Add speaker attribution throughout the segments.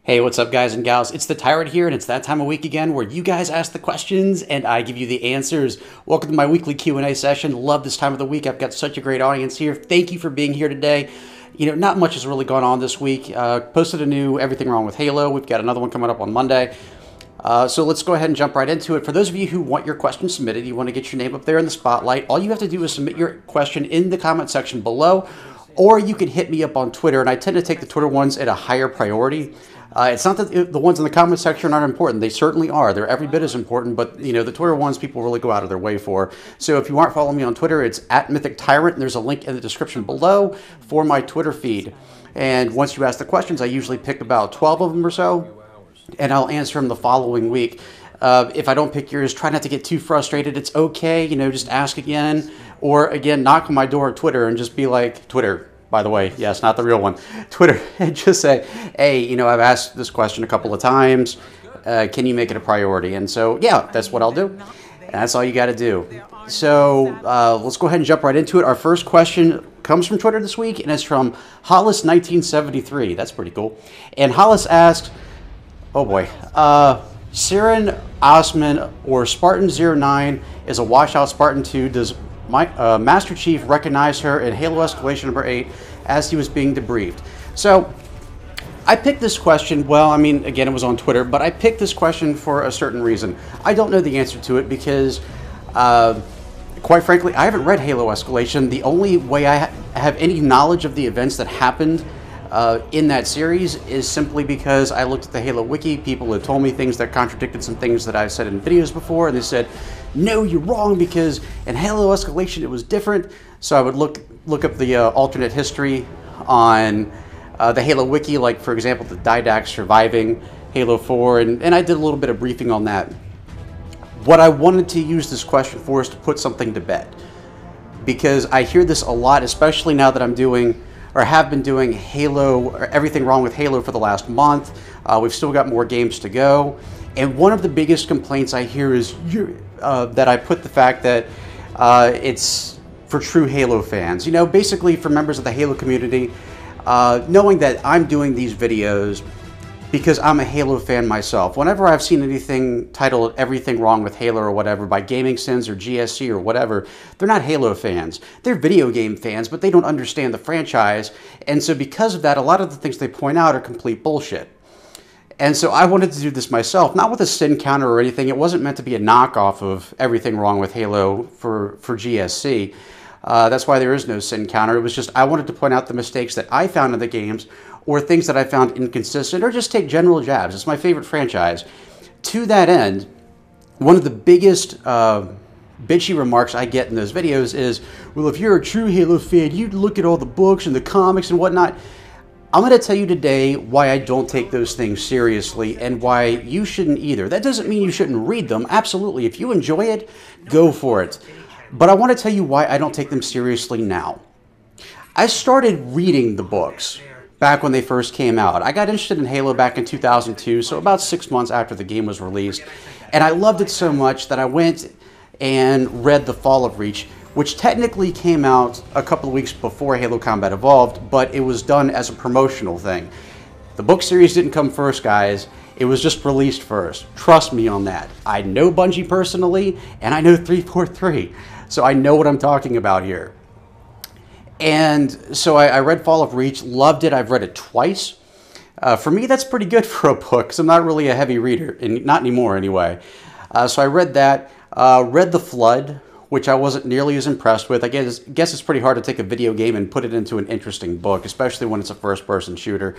Speaker 1: Hey, what's up, guys and gals? It's the Tyrant here, and it's that time of week again where you guys ask the questions and I give you the answers. Welcome to my weekly Q&A session. Love this time of the week. I've got such a great audience here. Thank you for being here today. You know, not much has really gone on this week. Posted a new Everything Wrong with Halo. We've got another one coming up on Monday. So let's go ahead and jump right into it. For those of you who want your question submitted, you want to get your name up there in the spotlight, all you have to do is submit your question in the comment section below, or you can hit me up on Twitter, and I tend to take the Twitter ones at a higher priority. It's not that the ones in the comment section aren't important. They certainly are. They're every bit as important, but you know, the Twitter ones people really go out of their way for. So if you aren't following me on Twitter, it's at MythicTyrant, and there's a link in the description below for my Twitter feed. And once you ask the questions, I usually pick about 12 of them or so, and I'll answer them the following week. If I don't pick yours, try not to get too frustrated. It's okay, you know, just ask again, or again, knock on my door on Twitter and just be like, Twitter, by the way, yes, not the real one, Twitter, and just say, hey, you know, I've asked this question a couple of times. Can you make it a priority? And so, yeah, that's what I'll do. And that's all you got to do. So let's go ahead and jump right into it. Our first question comes from Twitter this week, and it's from Hollis1973. That's pretty cool. And Hollis asks, oh boy, Siren Osman or Spartan09 is a washout Spartan 2. Does Master Chief recognized her in Halo Escalation number 8 as he was being debriefed? So I picked this question, well, I mean, again, it was on Twitter, but I picked this question for a certain reason. I don't know the answer to it because, quite frankly, I haven't read Halo Escalation. The only way I have any knowledge of the events that happened in that series is simply because I looked at the Halo Wiki. People had told me things that contradicted some things that I've said in videos before, and they said, no, you're wrong, because in Halo Escalation it was different. So I would look up the alternate history on the Halo Wiki, like, for example, the Didact surviving Halo 4, and I did a little bit of briefing on that. What I wanted to use this question for is to put something to bed, because I hear this a lot, especially now that I'm doing, or have been doing Halo, or Everything Wrong with Halo for the last month. We've still got more games to go. And one of the biggest complaints I hear is that I put the fact that it's for true Halo fans. You know, basically for members of the Halo community, knowing that I'm doing these videos because I'm a Halo fan myself. Whenever I've seen anything titled Everything Wrong with Halo or whatever by Gaming Sins or GSC or whatever, they're not Halo fans. They're video game fans, but they don't understand the franchise. And so because of that, a lot of the things they point out are complete bullshit. And so I wanted to do this myself, not with a sin counter or anything. It wasn't meant to be a knockoff of Everything Wrong with Halo for GSC. That's why there is no sin counter. It was just I wanted to point out the mistakes that I found in the games, or things that I found inconsistent, or just take general jabs. It's my favorite franchise. To that end, one of the biggest bitchy remarks I get in those videos is, well, if you're a true Halo fan, you'd look at all the books and the comics and whatnot. I'm going to tell you today why I don't take those things seriously and why you shouldn't either. That doesn't mean you shouldn't read them. Absolutely. If you enjoy it, go for it. But I want to tell you why I don't take them seriously now. I started reading the books back when they first came out. I got interested in Halo back in 2002, so about 6 months after the game was released. And I loved it so much that I went and read The Fall of Reach, which technically came out a couple of weeks before Halo Combat Evolved, but it was done as a promotional thing. The book series didn't come first, guys. It was just released first. Trust me on that. I know Bungie personally, and I know 343, so I know what I'm talking about here. And so I read Fall of Reach, loved it. I've read it twice. For me, that's pretty good for a book, because I'm not really a heavy reader, and not anymore anyway. So I read that, read The Flood, which I wasn't nearly as impressed with. I guess it's pretty hard to take a video game and put it into an interesting book, especially when it's a first-person shooter.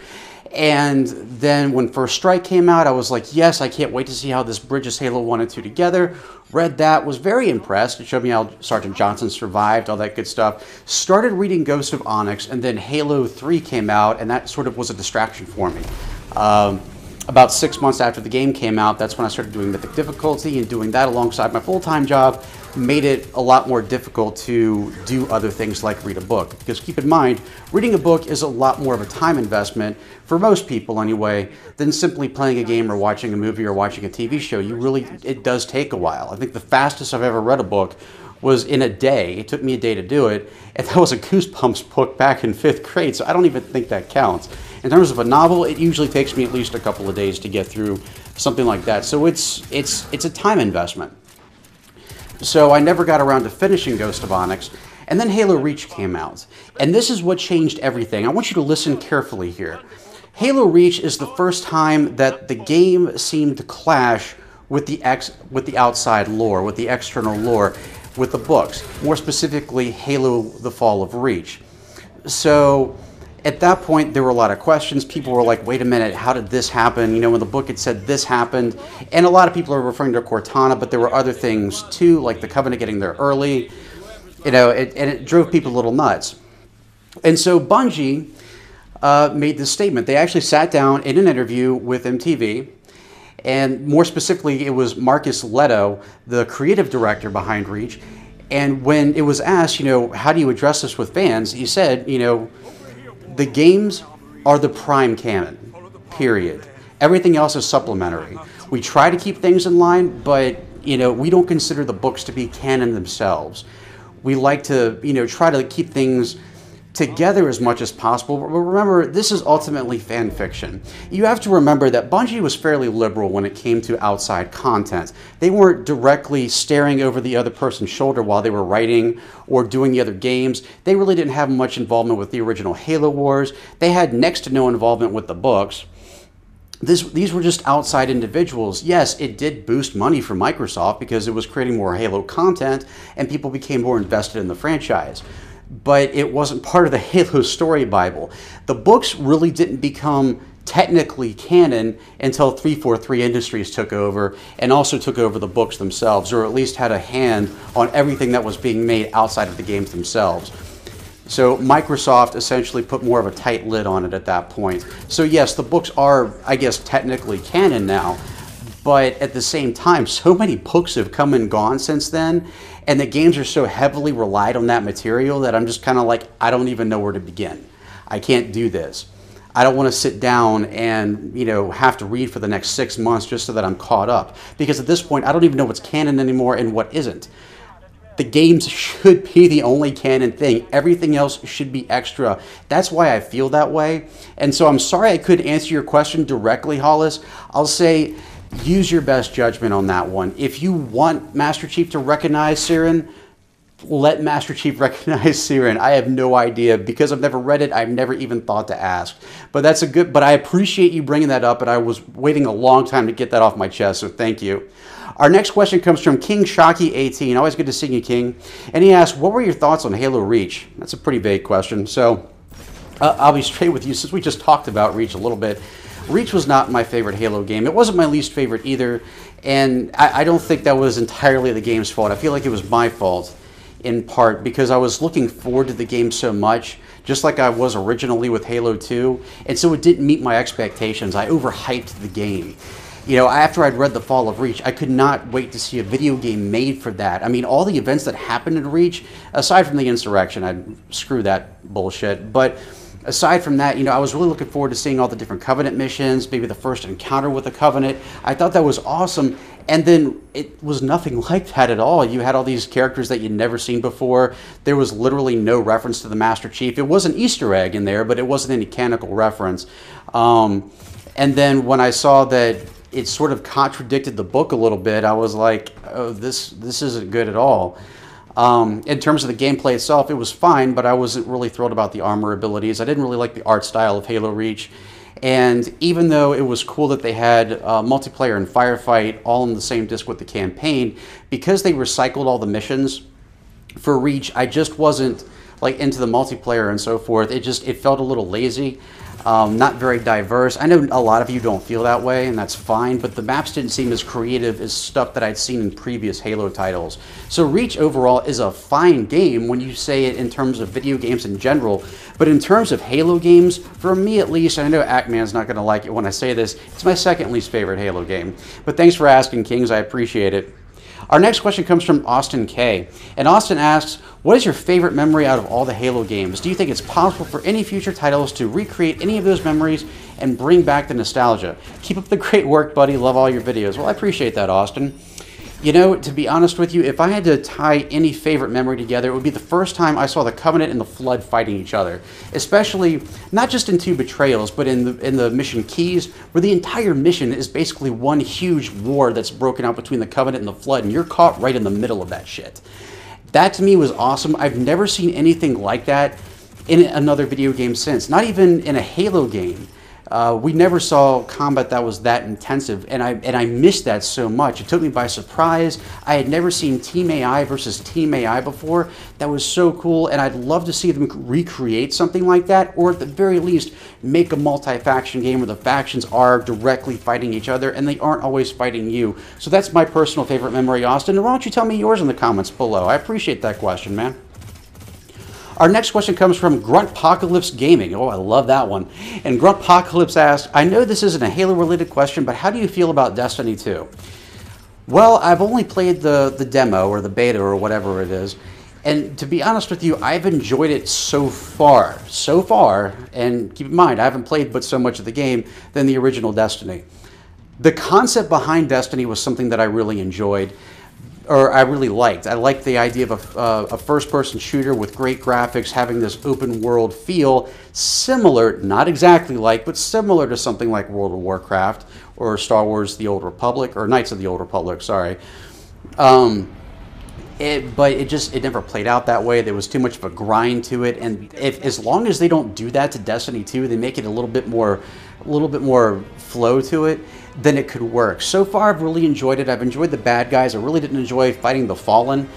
Speaker 1: And then when First Strike came out, I was like, yes, I can't wait to see how this bridges Halo 1 and 2 together. Read that, was very impressed. It showed me how Sergeant Johnson survived, all that good stuff. Started reading Ghost of Onyx, and then Halo 3 came out, and that sort of was a distraction for me. About 6 months after the game came out, that's when I started doing Mythic difficulty, and doing that alongside my full-time job made it a lot more difficult to do other things like read a book. Because keep in mind, reading a book is a lot more of a time investment, for most people anyway, than simply playing a game or watching a movie or watching a TV show. It does take a while. I think the fastest I've ever read a book was in a day. It took me a day to do it, and that was a Goosebumps book back in 5th grade, so I don't even think that counts. In terms of a novel, it usually takes me at least a couple of days to get through something like that. So it's a time investment. So I never got around to finishing Ghost of Onyx. And then Halo Reach came out. And this is what changed everything. I want you to listen carefully here. Halo Reach is the first time that the game seemed to clash with the outside lore, with the external lore, with the books. More specifically, Halo: The Fall of Reach. So at that point, there were a lot of questions. People were like, wait a minute, how did this happen? You know, when the book had said this happened. And a lot of people are referring to Cortana, but there were other things too, like the Covenant getting there early. You know, and it drove people a little nuts. And so Bungie made this statement. They actually sat down in an interview with MTV, and more specifically, it was Marcus Leto, the creative director behind Reach. And when it was asked, you know, how do you address this with fans, he said, you know, the games are the prime canon, period. Everything else is supplementary. We try to keep things in line, but, you know, we don't consider the books to be canon themselves. We like to, you know, try to keep things together as much as possible. But remember, this is ultimately fan fiction. You have to remember that Bungie was fairly liberal when it came to outside content. They weren't directly staring over the other person's shoulder while they were writing or doing the other games. They really didn't have much involvement with the original Halo Wars. They had next to no involvement with the books. These were just outside individuals. Yes, it did boost money for Microsoft because it was creating more Halo content and people became more invested in the franchise. But it wasn't part of the Halo story Bible. The books really didn't become technically canon until 343 Industries took over and also took over the books themselves, or at least had a hand on everything that was being made outside of the games themselves. So Microsoft essentially put more of a tight lid on it at that point. So yes, the books are, I guess, technically canon now, but at the same time, so many books have come and gone since then, and the games are so heavily relied on that material that I'm just kind of like, I don't even know where to begin. I can't do this. I don't want to sit down and, you know, have to read for the next 6 months just so that I'm caught up. Because at this point, I don't even know what's canon anymore and what isn't. The games should be the only canon thing. Everything else should be extra. That's why I feel that way. And so I'm sorry I couldn't answer your question directly, Hollis. I'll say use your best judgment on that one. If you want Master Chief to recognize Siren, let Master Chief recognize Siren. I have no idea. Because I've never read it, I've never even thought to ask. But that's a good, but I appreciate you bringing that up, and I was waiting a long time to get that off my chest, so thank you. Our next question comes from King Shocky 18. Always good to see you, King. And he asks, what were your thoughts on Halo Reach? That's a pretty vague question. So I'll be straight with you since we just talked about Reach a little bit. Reach was not my favorite Halo game. It wasn't my least favorite either. And I don't think that was entirely the game's fault. I feel like it was my fault in part because I was looking forward to the game so much, just like I was originally with Halo 2. And so it didn't meet my expectations. I overhyped the game. You know, after I'd read The Fall of Reach, I could not wait to see a video game made for that. I mean, all the events that happened in Reach, aside from the Insurrection, I'd screw that bullshit. But aside from that, you know, I was really looking forward to seeing all the different Covenant missions, maybe the first encounter with the Covenant. I thought that was awesome. And then it was nothing like that at all. You had all these characters that you'd never seen before. There was literally no reference to the Master Chief. It was an Easter egg in there, but it wasn't any canonical reference. And then when I saw that it sort of contradicted the book a little bit, I was like, oh, this isn't good at all. In terms of the gameplay itself, it was fine, but I wasn't really thrilled about the armor abilities. I didn't really like the art style of Halo Reach. And even though it was cool that they had multiplayer and firefight all on the same disc with the campaign, because they recycled all the missions for Reach, I just wasn't like into the multiplayer and so forth. It felt a little lazy. Not very diverse. I know a lot of you don't feel that way, and that's fine, but the maps didn't seem as creative as stuff that I'd seen in previous Halo titles. So Reach overall is a fine game when you say it in terms of video games in general, but in terms of Halo games, for me at least, and I know Ackman's not going to like it when I say this, it's my second least favorite Halo game. But thanks for asking, Kings. I appreciate it. Our next question comes from Austin K. And Austin asks, what is your favorite memory out of all the Halo games? Do you think it's possible for any future titles to recreate any of those memories and bring back the nostalgia? Keep up the great work, buddy. Love all your videos. Well, I appreciate that, Austin. You know, to be honest with you, if I had to tie any favorite memory together, it would be the first time I saw the Covenant and the Flood fighting each other. Especially, not just in 2 Betrayals, but in the mission Keys, where the entire mission is basically one huge war that's broken out between the Covenant and the Flood, and you're caught right in the middle of that shit. That to me was awesome. I've never seen anything like that in another video game since. Not even in a Halo game. We never saw combat that was that intensive, and I missed that so much. It took me by surprise. I had never seen Team AI versus Team AI before. That was so cool, and I'd love to see them recreate something like that, or at the very least, make a multi-faction game where the factions are directly fighting each other, and they aren't always fighting you. So that's my personal favorite memory, Austin. And why don't you tell me yours in the comments below? I appreciate that question, man. Our next question comes from Gruntpocalypse Gaming. Oh, I love that one. And Gruntpocalypse asks, I know this isn't a Halo-related question, but how do you feel about Destiny 2? Well, I've only played the demo, or the beta, or whatever it is. And to be honest with you, I've enjoyed it so far. So far, and keep in mind, I haven't played but so much of the game than the original Destiny. The concept behind Destiny was something that I really enjoyed. Or I really liked. I liked the idea of a first-person shooter with great graphics, having this open-world feel similar, not exactly like, but similar to something like World of Warcraft or Star Wars: The Old Republic, or Knights of the Old Republic, sorry. But it never played out that way. There was too much of a grind to it, and as long as they don't do that to Destiny 2, they make it a little bit more flow to it, then it could work. So far, I've really enjoyed it. I've enjoyed the bad guys. I really didn't enjoy fighting the Fallen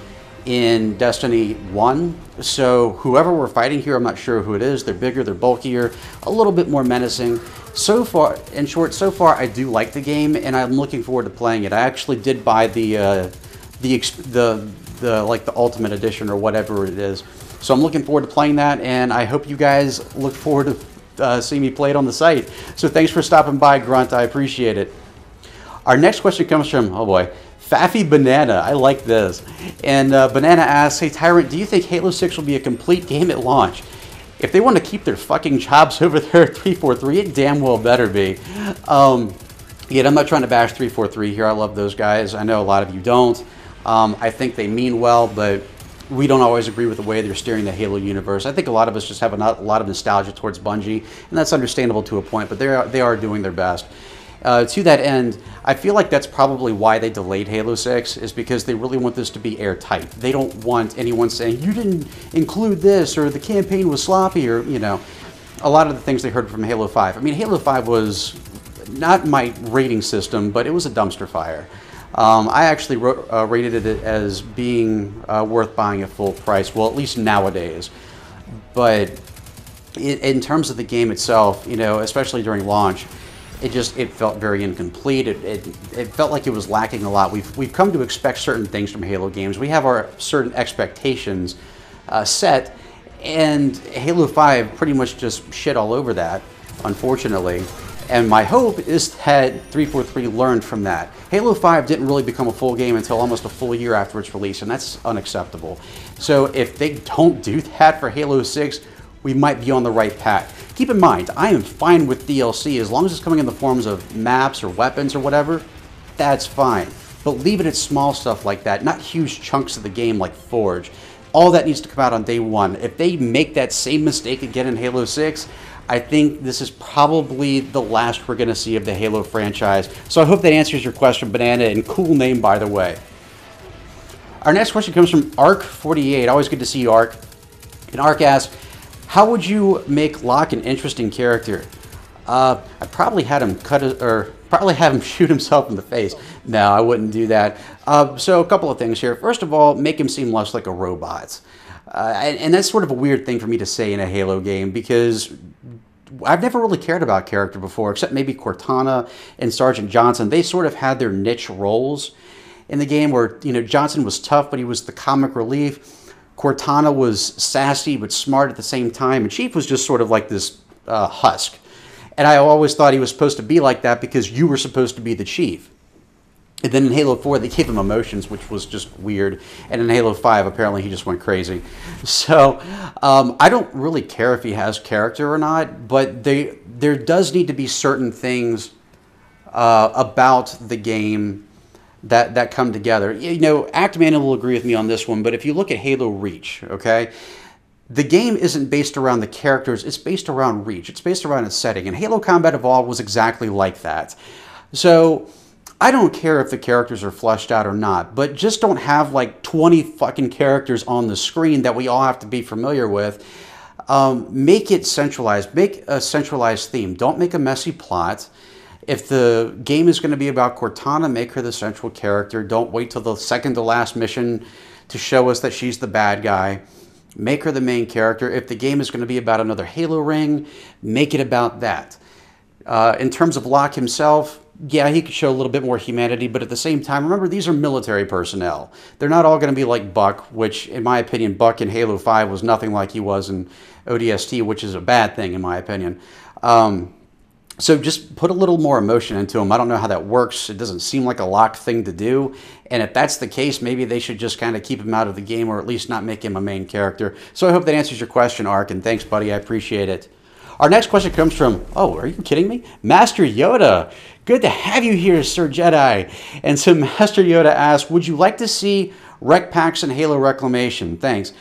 Speaker 1: in Destiny 1. So whoever we're fighting here, I'm not sure who it is. They're bigger, they're bulkier, a little bit more menacing. So far, in short, so far I do like the game, and I'm looking forward to playing it. I actually did buy the Ultimate Edition or whatever it is. So I'm looking forward to playing that, and I hope you guys look forward to see me play it on the site. So thanks for stopping by, Grunt. I appreciate it. Our next question comes from, oh boy, Faffy Banana. I like this. And Banana asks, hey Tyrant, do you think Halo 6 will be a complete game at launch? If they want to keep their fucking chops over there at 343, it damn well better be. Yet I'm not trying to bash 343 here. I love those guys. I know a lot of you don't. I think they mean well, but we don't always agree with the way they're steering the Halo universe. I think a lot of us just have a lot of nostalgia towards Bungie, and that's understandable to a point, but they are doing their best. To that end, I feel like that's probably why they delayed Halo 6, is because they really want this to be airtight. They don't want anyone saying, you didn't include this, or the campaign was sloppy, or, you know, a lot of the things they heard from Halo 5. I mean, Halo 5 was not my rating system, but it was a dumpster fire. I actually rated it as being worth buying at full price, well, at least nowadays. But in terms of the game itself, you know, especially during launch, it felt very incomplete. It felt like it was lacking a lot. We've come to expect certain things from Halo games. We have our certain expectations set, and Halo 5 pretty much just shit all over that, unfortunately. And my hope is that 343 learned from that. Halo 5 didn't really become a full game until almost a full year after its release, and that's unacceptable. So if they don't do that for Halo 6, we might be on the right path. Keep in mind, I am fine with DLC as long as it's coming in the forms of maps or weapons or whatever, that's fine. But leave it at small stuff like that, not huge chunks of the game like Forge. All that needs to come out on day one. If they make that same mistake again in Halo 6, I think this is probably the last we're going to see of the Halo franchise. So I hope that answers your question, Banana, and cool name, by the way. Our next question comes from Arc48. Always good to see you, Arc. And Arc asks, how would you make Locke an interesting character? I'd probably had him probably have him shoot himself in the face. No, I wouldn't do that. So a couple of things here. First of all, make him seem less like a robot. And that's sort of a weird thing for me to say in a Halo game, because I've never really cared about character before, except maybe Cortana and Sergeant Johnson. They sort of had their niche roles in the game where, you know, Johnson was tough, but he was the comic relief. Cortana was sassy but smart at the same time, and Chief was just sort of like this husk. And I always thought he was supposed to be like that because you were supposed to be the Chief. And then in Halo 4, they gave him emotions, which was just weird. And in Halo 5, apparently he just went crazy. So I don't really care if he has character or not, but there does need to be certain things about the game that come together. You know, Actman will agree with me on this one, but if you look at Halo Reach, okay, the game isn't based around the characters, it's based around Reach. It's based around its setting, and Halo Combat Evolved was exactly like that. So I don't care if the characters are fleshed out or not, but just don't have like 20 fucking characters on the screen that we all have to be familiar with. Make it centralized. Make a centralized theme. Don't make a messy plot. If the game is going to be about Cortana, make her the central character. Don't wait till the second to last mission to show us that she's the bad guy. Make her the main character. If the game is going to be about another Halo ring, make it about that. In terms of Locke himself, yeah, he could show a little bit more humanity, but at the same time, remember, these are military personnel. They're not all going to be like Buck, which, in my opinion, Buck in Halo 5 was nothing like he was in ODST, which is a bad thing, in my opinion. So just put a little more emotion into him. I don't know how that works. It doesn't seem like a Locke thing to do. And if that's the case, maybe they should just kind of keep him out of the game, or at least not make him a main character. So I hope that answers your question, Ark, and thanks, buddy. I appreciate it. Our next question comes from, oh, are you kidding me? Master Yoda. Good to have you here, Sir Jedi. And so Master Yoda asks, would you like to see Rekt Packs and Halo Reclamation? Thanks.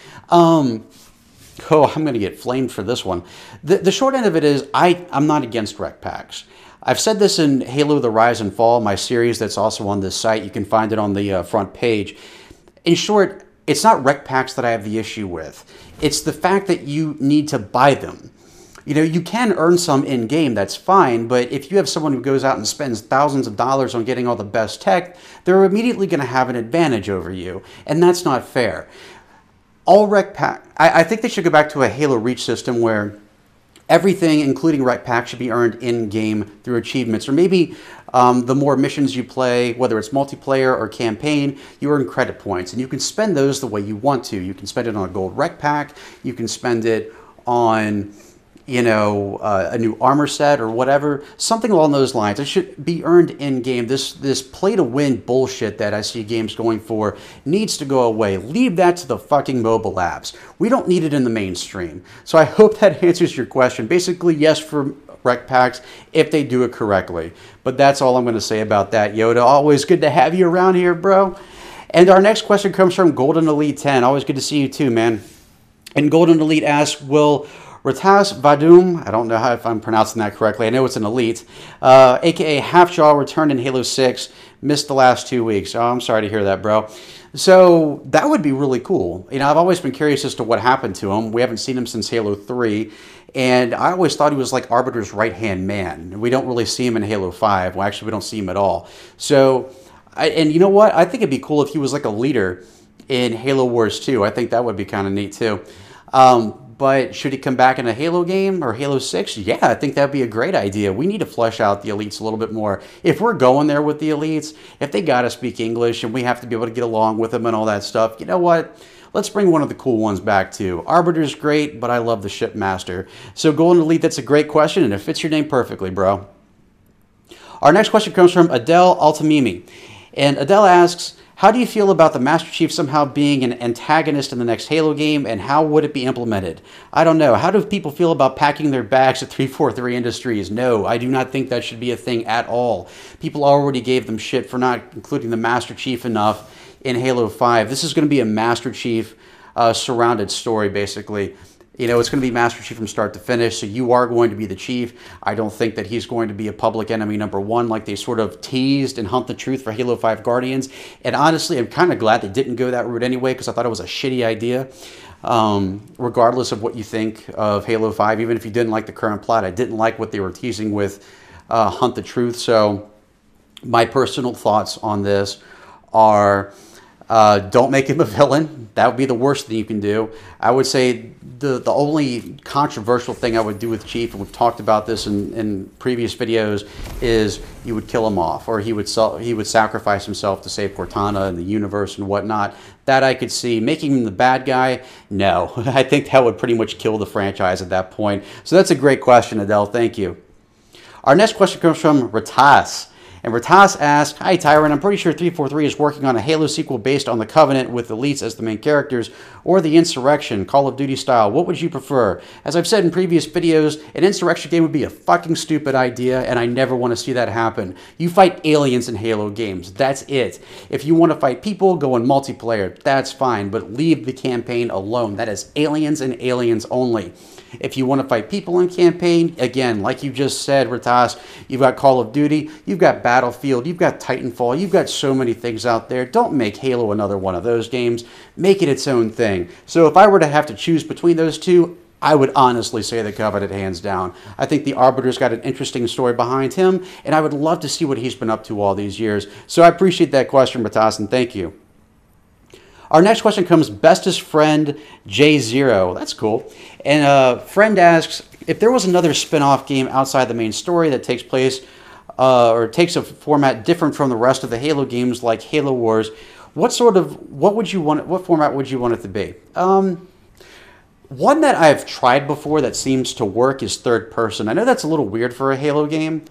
Speaker 1: Oh, I'm going to get flamed for this one. The short end of it is I'm not against Rekt Packs. I've said this in Halo The Rise and Fall, my series that's also on this site. You can find it on the front page. In short, it's not Rekt Packs that I have the issue with. It's the fact that you need to buy them. You know, you can earn some in-game, that's fine, but if you have someone who goes out and spends thousands of dollars on getting all the best tech, they're immediately going to have an advantage over you, and that's not fair. All Rekt Pack, I think they should go back to a Halo Reach system where everything, including Rekt Pack, should be earned in-game through achievements, or maybe the more missions you play, whether it's multiplayer or campaign, you earn credit points, and you can spend those the way you want to. You can spend it on a gold Rekt Pack, you can spend it on, you know, a new armor set or whatever, something along those lines. It should be earned in-game. This play-to-win bullshit that I see games going for needs to go away. Leave that to the fucking mobile apps. We don't need it in the mainstream. So I hope that answers your question. Basically, yes for Rekt Packs if they do it correctly. But that's all I'm going to say about that, Yoda. Always good to have you around here, bro. And our next question comes from Golden Elite 10. Always good to see you too, man. And Golden Elite asks, will Ratas Vadum, I don't know if I'm pronouncing that correctly, I know it's an elite, aka Halfjaw, returned in Halo 6, missed the last 2 weeks. Oh, I'm sorry to hear that, bro. So that would be really cool. You know, I've always been curious as to what happened to him. We haven't seen him since Halo 3, and I always thought he was like Arbiter's right-hand man. We don't really see him in Halo 5. Well, actually, we don't see him at all. So, and you know what? I think it'd be cool if he was like a leader in Halo Wars 2. I think that would be kind of neat, too. But should he come back in a Halo game or Halo 6? Yeah, I think that'd be a great idea. We need to flesh out the elites a little bit more. If we're going there with the elites, if they got to speak English and we have to be able to get along with them and all that stuff, you know what? Let's bring one of the cool ones back too. Arbiter's great, but I love the Shipmaster. So Golden Elite, that's a great question, and it fits your name perfectly, bro. Our next question comes from Adele Altamimi. And Adele asks, how do you feel about the Master Chief somehow being an antagonist in the next Halo game, and how would it be implemented? I don't know. How do people feel about packing their bags at 343 Industries? No, I do not think that should be a thing at all. People already gave them shit for not including the Master Chief enough in Halo 5. This is going to be a Master Chief surrounded story, basically. You know, it's going to be Master Chief from start to finish, so you are going to be the Chief. I don't think that he's going to be a public enemy #1 like they sort of teased in Hunt the Truth for Halo 5 Guardians. And honestly, I'm kind of glad they didn't go that route anyway, because I thought it was a shitty idea. Regardless of what you think of Halo 5, even if you didn't like the current plot, I didn't like what they were teasing with Hunt the Truth. So my personal thoughts on this are, don't make him a villain. That would be the worst thing you can do. I would say the only controversial thing I would do with Chief, and we've talked about this in previous videos, is you would kill him off, or he would sacrifice himself to save Cortana and the universe and whatnot. That I could see. Making him the bad guy, no. I think that would pretty much kill the franchise at that point. So that's a great question, Adele. Thank you. Our next question comes from Ratas. And Ratas asks, "Hi Tyrant, I'm pretty sure 343 is working on a Halo sequel based on the Covenant with Elites as the main characters, or the Insurrection, Call of Duty style. What would you prefer? As I've said in previous videos, an Insurrection game would be a fucking stupid idea, and I never want to see that happen. You fight aliens in Halo games. That's it. If you want to fight people, go in multiplayer. That's fine, but leave the campaign alone. That is aliens and aliens only. If you want to fight people in campaign, again, like you just said, Ratas, you've got Call of Duty, you've got Battlefield, you've got Titanfall, you've got so many things out there. Don't make Halo another one of those games. Make it its own thing. So if I were to have to choose between those two, I would honestly say the Covenant hands down. I think the Arbiter's got an interesting story behind him, and I would love to see what he's been up to all these years. So I appreciate that question, Ratas, and thank you. Our next question comes bestest friend J0. That's cool. And friend asks, if there was another spin-off game outside the main story that takes place or takes a format different from the rest of the Halo games like Halo Wars, what format would you want it to be? One that I've tried before that seems to work is third person. I know that's a little weird for a Halo game,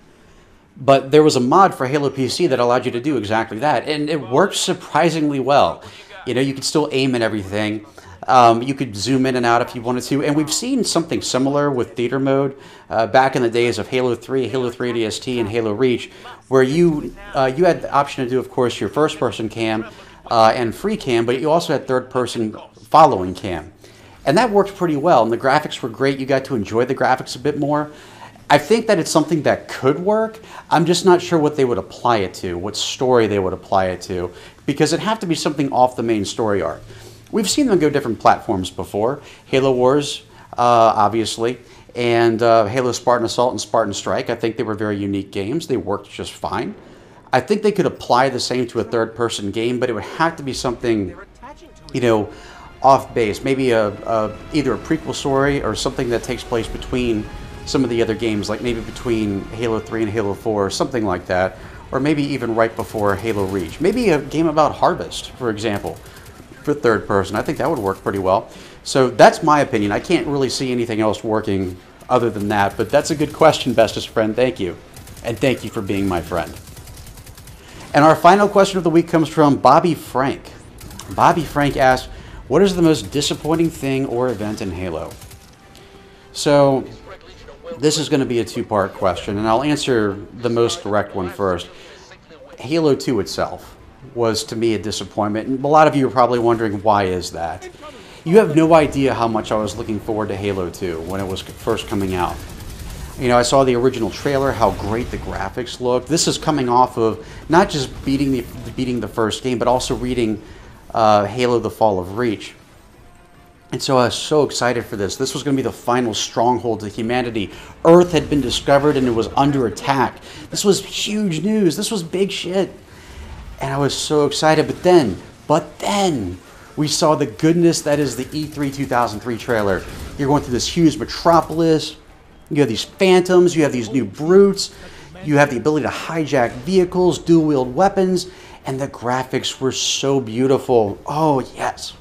Speaker 1: but there was a mod for Halo PC that allowed you to do exactly that, and it works surprisingly well. You know, you could still aim and everything. You could zoom in and out if you wanted to. And we've seen something similar with theater mode back in the days of Halo 3, Halo 3 DST, and Halo Reach, where you had the option to do, of course, your first-person cam and free cam, but you also had third-person following cam. And that worked pretty well, and the graphics were great. You got to enjoy the graphics a bit more. I think that it's something that could work. I'm just not sure what they would apply it to, what story they would apply it to, because it'd have to be something off the main story arc. We've seen them go different platforms before. Halo Wars, obviously, and Halo Spartan Assault and Spartan Strike. I think they were very unique games. They worked just fine. I think they could apply the same to a third-person game, but it would have to be something, you know, off base. Maybe either a prequel story or something that takes place between some of the other games, like maybe between Halo 3 and Halo 4, or something like that, or maybe even right before Halo Reach. Maybe a game about Harvest, for example, for third person. I think that would work pretty well. So that's my opinion. I can't really see anything else working other than that, but that's a good question, bestest friend. Thank you. And thank you for being my friend. And our final question of the week comes from Bobby Frank. Bobby Frank asks, what is the most disappointing thing or event in Halo? So this is going to be a two-part question, and I'll answer the most direct one first. Halo 2 itself was, to me, a disappointment, and a lot of you are probably wondering, why is that? You have no idea how much I was looking forward to Halo 2 when it was first coming out. You know, I saw the original trailer, how great the graphics looked. This is coming off of not just beating the first game, but also reading Halo: The Fall of Reach. And so I was so excited for this. This was going to be the final stronghold to humanity. Earth had been discovered and it was under attack. This was huge news. This was big shit. And I was so excited. But then, we saw the goodness that is the E3 2003 trailer. You're going through this huge metropolis. You have these phantoms. You have these new brutes. You have the ability to hijack vehicles, dual-wield weapons. And the graphics were so beautiful. Oh, yes.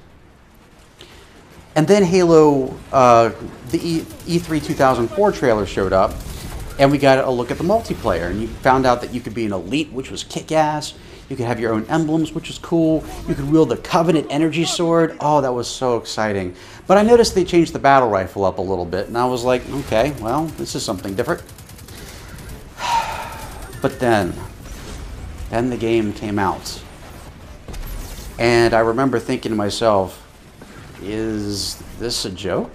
Speaker 1: And then Halo, the E3 2004 trailer showed up, and we got a look at the multiplayer, and you found out that you could be an elite, which was kick-ass. You could have your own emblems, which was cool. You could wield the Covenant energy sword. Oh, that was so exciting. But I noticed they changed the battle rifle up a little bit, and I was like, okay, well, this is something different. But then the game came out. And I remember thinking to myself, is this a joke?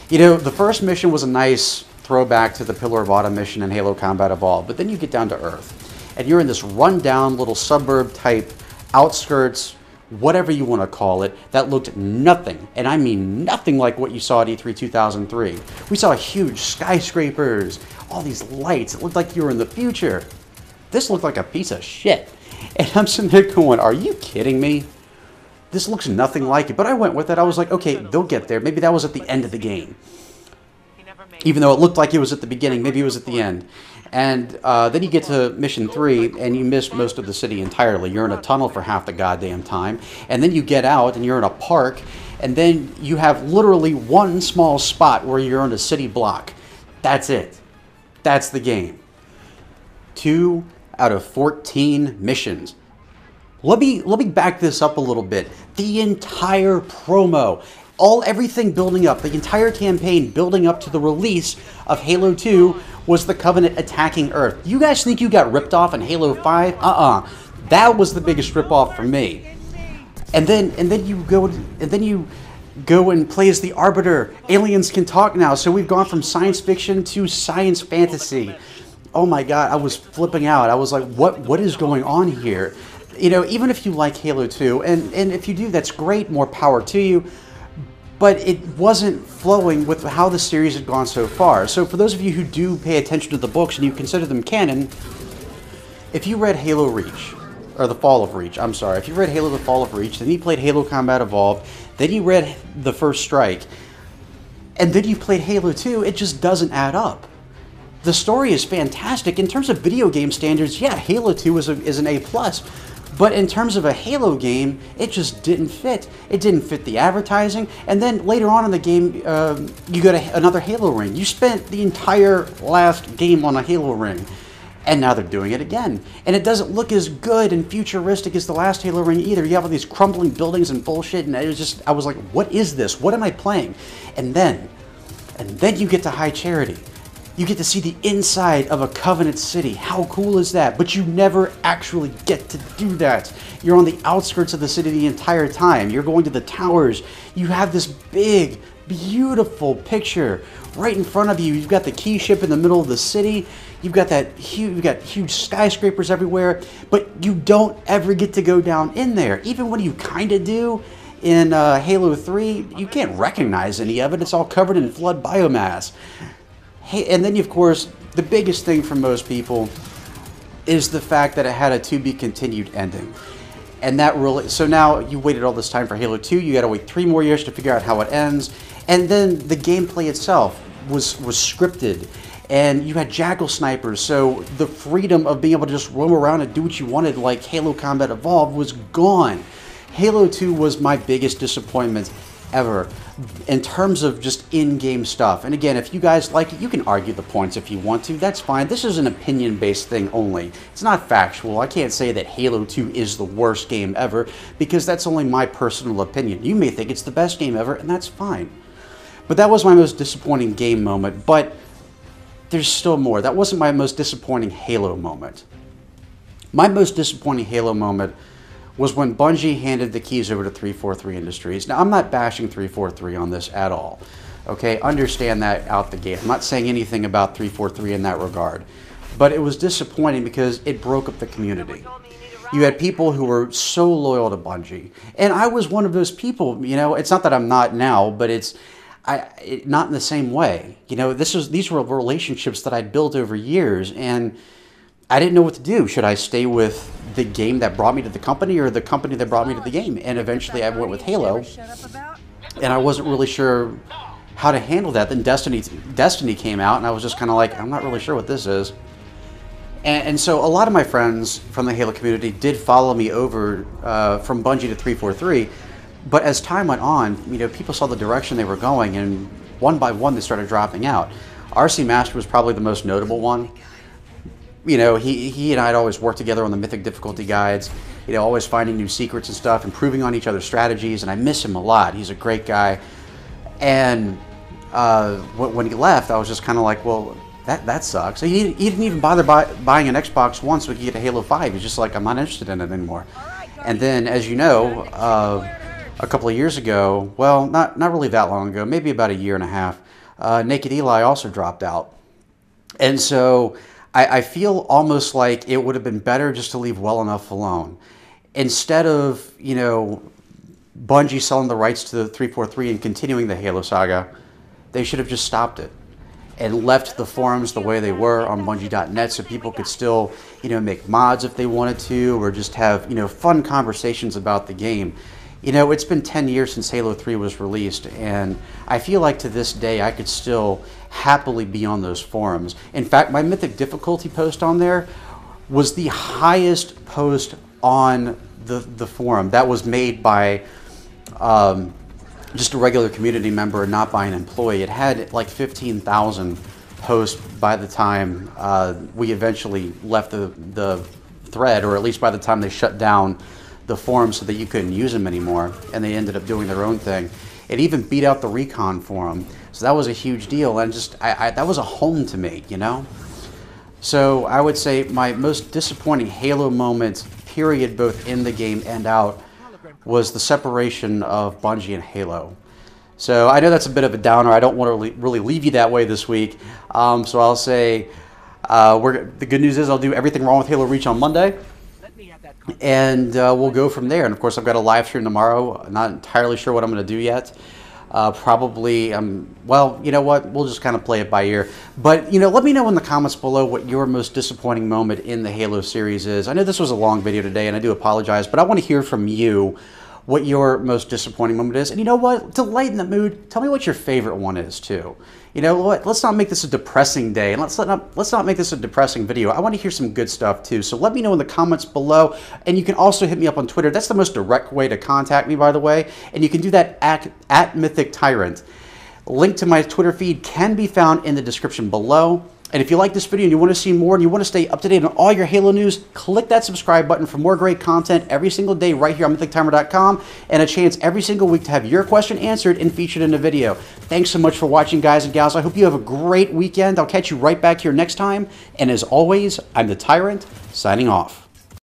Speaker 1: You know, the first mission was a nice throwback to the Pillar of Autumn mission in Halo Combat Evolved, but then you get down to Earth, and you're in this rundown little suburb-type outskirts, whatever you want to call it, that looked nothing, and I mean nothing like what you saw at E3 2003. We saw huge skyscrapers, all these lights. It looked like you were in the future. This looked like a piece of shit. And I'm sitting there going, are you kidding me? This looks nothing like it. But I went with it. I was like, okay, they'll get there. Maybe that was at the end of the game. Even though it looked like it was at the beginning, maybe it was at the end. And then you get to Mission 3, and you miss most of the city entirely. You're in a tunnel for half the goddamn time. And then you get out, and you're in a park. And then you have literally one small spot where you're in a city block. That's it. That's the game. 2 out of 14 missions. Let me back this up a little bit. The entire promo, everything building up, the entire campaign building up to the release of Halo 2 was the Covenant attacking Earth. You guys think you got ripped off in Halo 5? That was the biggest ripoff for me. And then you go and play as the Arbiter. Aliens can talk now, so we've gone from science fiction to science fantasy. Oh my god, I was flipping out. I was like, what is going on here? You know, even if you like Halo 2, and if you do, that's great, more power to you, but it wasn't flowing with how the series had gone so far. So for those of you who do pay attention to the books and you consider them canon, if you read Halo Reach, or The Fall of Reach, I'm sorry, if you read Halo The Fall of Reach, then you played Halo Combat Evolved, then you read The First Strike, and then you played Halo 2, it just doesn't add up. The story is fantastic. In terms of video game standards, yeah, Halo 2 is an A+, but in terms of a Halo game, it just didn't fit. It didn't fit the advertising, and then later on in the game, you got another Halo ring. You spent the entire last game on a Halo ring, and now they're doing it again. And it doesn't look as good and futuristic as the last Halo ring either. You have all these crumbling buildings and bullshit, and I was like, what is this? What am I playing? And then you get to High Charity. You get to see the inside of a Covenant city. How cool is that? But you never actually get to do that. You're on the outskirts of the city the entire time. You're going to the towers. You have this big, beautiful picture right in front of you. You've got the key ship in the middle of the city. You've got huge skyscrapers everywhere, but you don't ever get to go down in there. Even when you kind of do in Halo 3, you can't recognize any of it. It's all covered in flood biomass. Hey, and then, of course, the biggest thing for most people is the fact that it had a to-be-continued ending. And that really... So now you waited all this time for Halo 2. You got to wait 3 more years to figure out how it ends. And then the gameplay itself was scripted. And you had jackal snipers, so the freedom of being able to just roam around and do what you wanted like Halo Combat Evolved was gone. Halo 2 was my biggest disappointment ever in terms of just in-game stuff. And again, if you guys like it, you can argue the points if you want to. That's fine. This is an opinion-based thing only. It's not factual. I can't say that Halo 2 is the worst game ever because that's only my personal opinion. You may think it's the best game ever, and that's fine. But that was my most disappointing game moment. But there's still more. That wasn't my most disappointing Halo moment. My most disappointing Halo moment was when Bungie handed the keys over to 343 Industries. Now, I'm not bashing 343 on this at all. Okay, understand that out the gate. I'm not saying anything about 343 in that regard. But it was disappointing because it broke up the community. You had people who were so loyal to Bungie. And I was one of those people, you know. It's not that I'm not now, but it's not in the same way. You know, these were relationships that I'd built over years, and I didn't know what to do. Should I stay with the game that brought me to the company or the company that brought me to the game? And eventually I went with Halo, and I wasn't really sure how to handle that. Then Destiny came out, and I was just kind of like, I'm not really sure what this is. And so a lot of my friends from the Halo community did follow me over from Bungie to 343, but as time went on, you know, people saw the direction they were going, and one by one they started dropping out. RC Master was probably the most notable one. You know, he and I had always worked together on the Mythic difficulty guides, you know, always finding new secrets and stuff, improving on each other's strategies, and I miss him a lot. He's a great guy. And when he left, I was just kind of like, well, that sucks. He didn't even bother buying an Xbox One so we could get a Halo 5. He's just like, I'm not interested in it anymore. And then, as you know, a couple of years ago, well, not really that long ago, maybe about a year and a half, Naked Eli also dropped out. And so I feel almost like it would have been better just to leave well enough alone. Instead of, you know, Bungie selling the rights to the 343 and continuing the Halo saga, they should have just stopped it and left the forums the way they were on Bungie.net so people could still, you know, make mods if they wanted to, or just have, you know, fun conversations about the game. You know, it's been 10 years since Halo 3 was released, and I feel like to this day I could still happily be on those forums. In fact, my Mythic difficulty post on there was the highest post on the forum. That was made by just a regular community member and not by an employee. It had like 15,000 post by the time we eventually left the thread, or at least by the time they shut down the forums so that you couldn't use them anymore, and they ended up doing their own thing. It even beat out the Recon forum, so that was a huge deal, and just that was a home to me, you know? So I would say my most disappointing Halo moment, period, both in the game and out, was the separation of Bungie and Halo. So I know that's a bit of a downer. I don't want to really leave you that way this week. So I'll say the good news is I'll do everything wrong with Halo Reach on Monday, and we'll go from there. And of course, I've got a live stream tomorrow. I'm not entirely sure what I'm going to do yet. Probably, well, you know what? We'll just kind of play it by ear. But, you know, let me know in the comments below what your most disappointing moment in the Halo series is. I know this was a long video today, and I do apologize, but I want to hear from you what your most disappointing moment is. And you know what? To lighten the mood, tell me what your favorite one is, too. You know what? Let's not make this a depressing day, and let's not make this a depressing video. I want to hear some good stuff, too. So let me know in the comments below, and you can also hit me up on Twitter. That's the most direct way to contact me, by the way, and you can do that at MythicTyrant. Link to my Twitter feed can be found in the description below. And if you like this video and you want to see more and you want to stay up to date on all your Halo news, click that subscribe button for more great content every single day right here on MythicTyrant.com, and a chance every single week to have your question answered and featured in a video. Thanks so much for watching, guys and gals. I hope you have a great weekend. I'll catch you right back here next time. And as always, I'm the Tyrant, signing off.